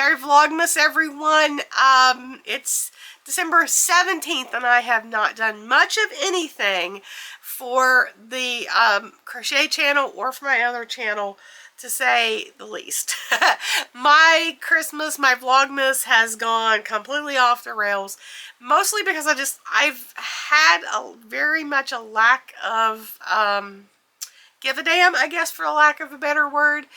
Merry Vlogmas, everyone. It's December 17th, and I have not done much of anything for the crochet channel or for my other channel, to say the least. My Christmas, my Vlogmas has gone completely off the rails, mostly because I've had very much a lack of give a damn, I guess, for a lack of a better word,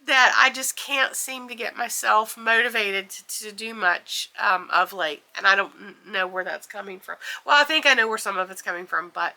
that I just can't seem to get myself motivated to do much of late. And I don't know where that's coming from. Well, I think I know where some of it's coming from, but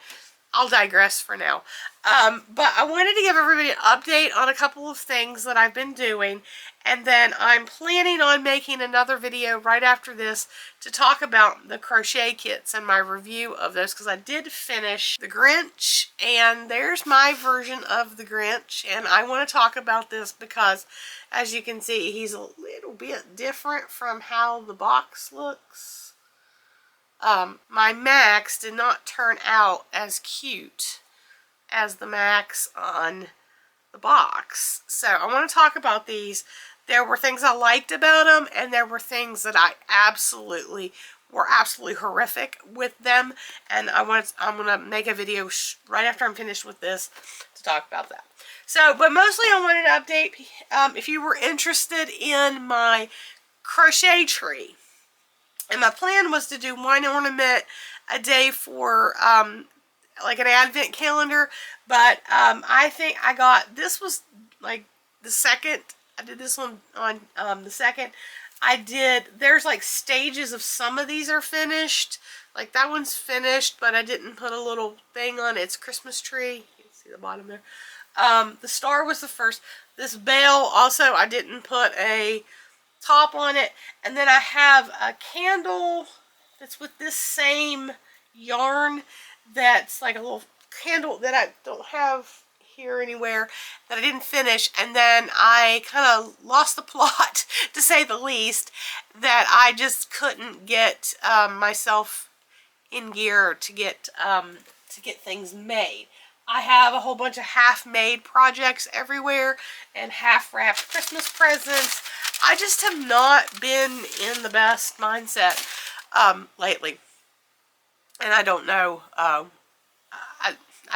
I'll digress for now. But I wanted to give everybody an update on a couple of things that I've been doing. And then I'm planning on making another video right after this to talk about the crochet kits and my review of those, because I did finish the Grinch, and there's my version of the Grinch. And I want to talk about this because, as you can see, he's a little bit different from how the box looks. My Max did not turn out as cute as the Max on the box. So I want to talk about these. There were things I liked about them, and there were things that were absolutely horrific with them. And I'm going to make a video right after I'm finished with this to talk about that. So, but mostly I wanted to update if you were interested in my crochet tree. And my plan was to do one ornament a day for like an advent calendar. But I think I got, this was like the second, I did this one on the second. There's like stages of some of these are finished. Like that one's finished, but I didn't put a little thing on it. It's Christmas tree. You can see the bottom there. The star was the first. This bell also, I didn't put a top on it. And then I have a candle that's with this same yarn that's like a little candle that I don't have here anywhere, that I didn't finish. And then I kind of lost the plot, to say the least, that I just couldn't get myself in gear to get things made. I have a whole bunch of half-made projects everywhere and half-wrapped Christmas presents. I just have not been in the best mindset lately. And I don't know, I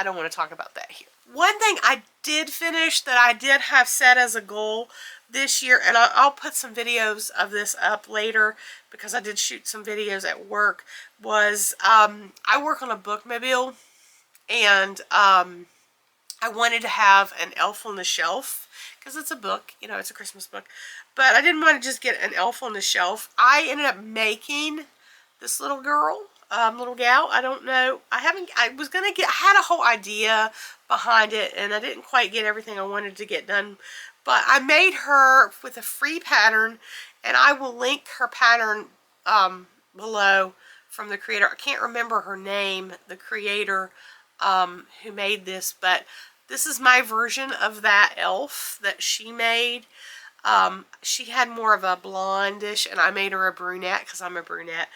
don't want to talk about that here. One thing I did finish that I did have set as a goal this year, and I'll put some videos of this up later because I did shoot some videos at work, was I work on a bookmobile, and I wanted to have an elf on the shelf because it's a book, you know, it's a Christmas book. But I didn't want to just get an elf on the shelf. I ended up making this little girl, little gal. I don't know. I had a whole idea behind it, and I didn't quite get everything I wanted to get done. But I made her with a free pattern, and I will link her pattern below from the creator. I can't remember her name, the creator who made this, but this is my version of that elf that she made. She had more of a blondish, and I made her a brunette because I'm a brunette.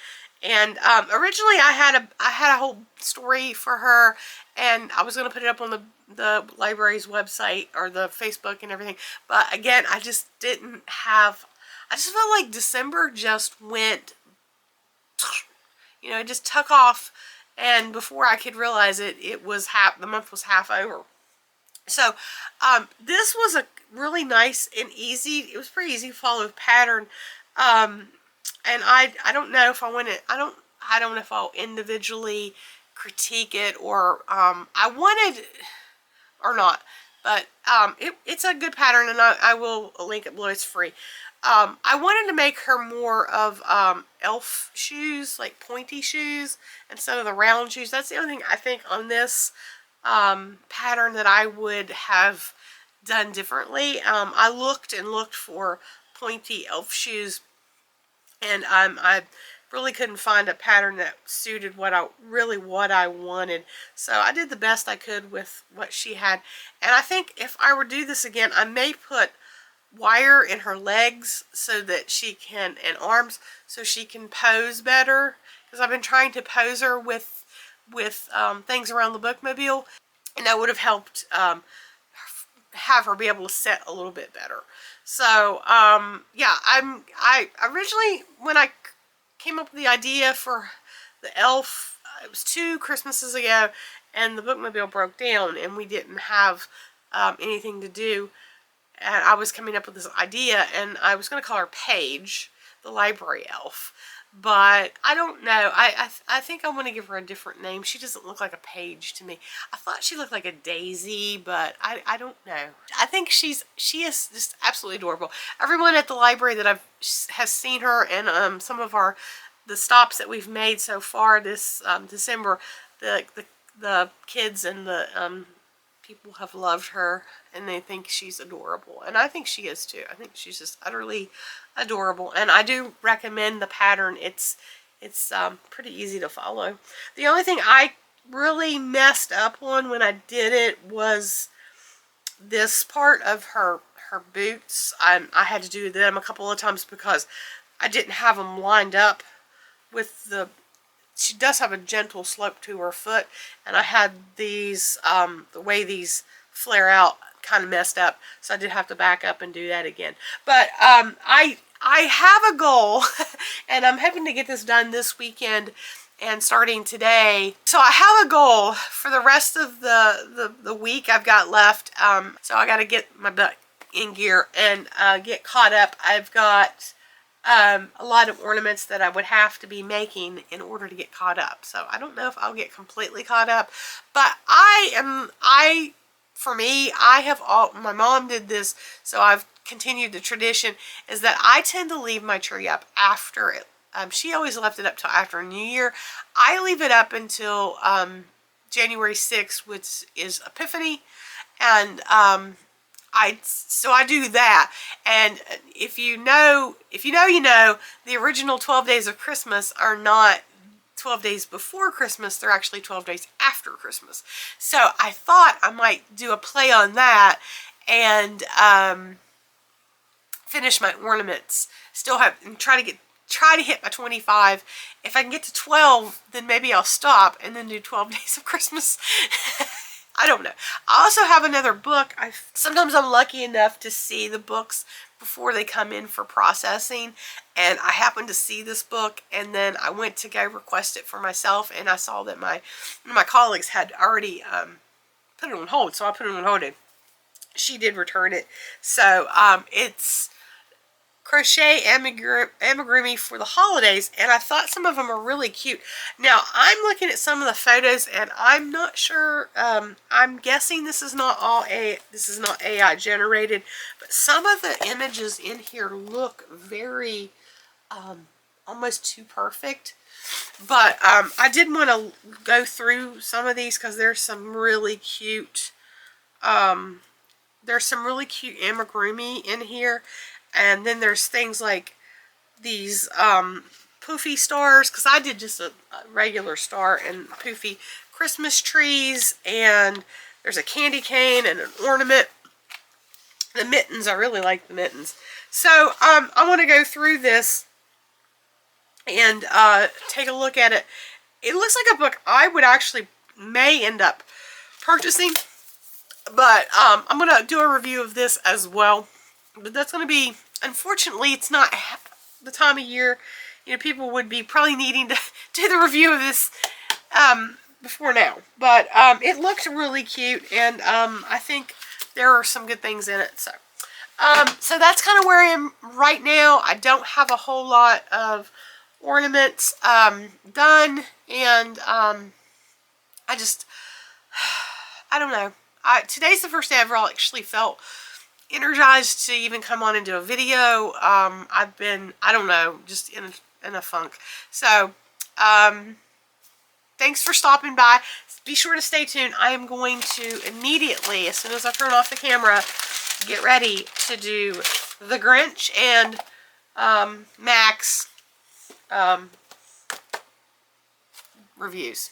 And originally I had a whole story for her, and I was going to put it up on the library's website or the Facebook and everything. But again, I just didn't have, I just felt like December just went, you know, it just took off. And before I could realize it, the month was half over. So, this was a really nice and easy, it was pretty easy to follow pattern. And I don't know if I want to, I don't know if I'll individually critique it, or, I wanted, or not. But, it's a good pattern, and I will link it below, it's free. I wanted to make her more of elf shoes, like pointy shoes, instead of the round shoes. That's the only thing I think on this pattern that I would have done differently. I looked and looked for pointy elf shoes, and I really couldn't find a pattern that suited what I wanted. So I did the best I could with what she had. And I think if I were to do this again, I may put wire in her legs so that she can, and arms, so she can pose better, because I've been trying to pose her with things around the bookmobile, and that would have helped have her be able to sit a little bit better. So, yeah, I originally, when I came up with the idea for the elf, it was 2 Christmases ago, and the bookmobile broke down, and we didn't have anything to do. And I was coming up with this idea, and I was going to call her Paige, the library elf. But I don't know. I think I want to give her a different name. She doesn't look like a Paige to me. I thought she looked like a Daisy, but I don't know. I think she is just absolutely adorable. Everyone at the library that has seen her, and some of the stops that we've made so far this December, the kids and the people have loved her, and they think she's adorable, and I think she is too. I think she's just utterly adorable, and I do recommend the pattern. It's pretty easy to follow. The only thing I really messed up on when I did it was this part of her boots. I had to do them a couple of times because I didn't have them lined up with the. She does have a gentle slope to her foot, and I had these, the way these flare out kind of messed up, so I did have to back up and do that again. But I have a goal, and I'm hoping to get this done this weekend and starting today. So I have a goal for the rest of the week I've got left. So I got to get my butt in gear and get caught up. I've got a lot of ornaments that I would have to be making in order to get caught up. So I don't know if I'll get completely caught up, but for me, my mom did this, so I've continued the tradition, is that I tend to leave my tree up after it. She always left it up till after New Year. I leave it up until January 6th, which is Epiphany, and so I do that. And if you know, you know, the original 12 days of Christmas are not 12 days before Christmas, they're actually 12 days after Christmas. So I thought I might do a play on that and finish my ornaments. And try to hit my 25. If I can get to 12, then maybe I'll stop and then do 12 days of Christmas. I don't know. I also have another book. Sometimes I'm lucky enough to see the books before they come in for processing, and I happened to see this book, and then I went to go request it for myself, and I saw that one of my colleagues had already put it on hold, so I put it on hold, and she did return it. So it's Crochet Amigurumi for the holidays, and I thought some of them are really cute. Now, I'm looking at some of the photos, and I'm not sure, I'm guessing this is not AI generated, but some of the images in here look very, almost too perfect. But I did want to go through some of these because there's some really cute, amigurumi in here. And then there's things like these poofy stars, because I did just a regular star and poofy Christmas trees, and there's a candy cane and an ornament. The mittens, I really like the mittens. So I want to go through this and take a look at it. It looks like a book I would actually may end up purchasing, but I'm going to do a review of this as well. But that's going to be, unfortunately, it's not the time of year, you know, people would be probably needing to do the review of this before now. But it looked really cute, and I think there are some good things in it. So that's kind of where I am right now. I don't have a whole lot of ornaments done, and I don't know. Today's the first day I've actually felt energized to even come on and do a video. I've been, I don't know, just in a funk. So, thanks for stopping by. Be sure to stay tuned. I am going to immediately, as soon as I turn off the camera, get ready to do the Grinch and Max reviews.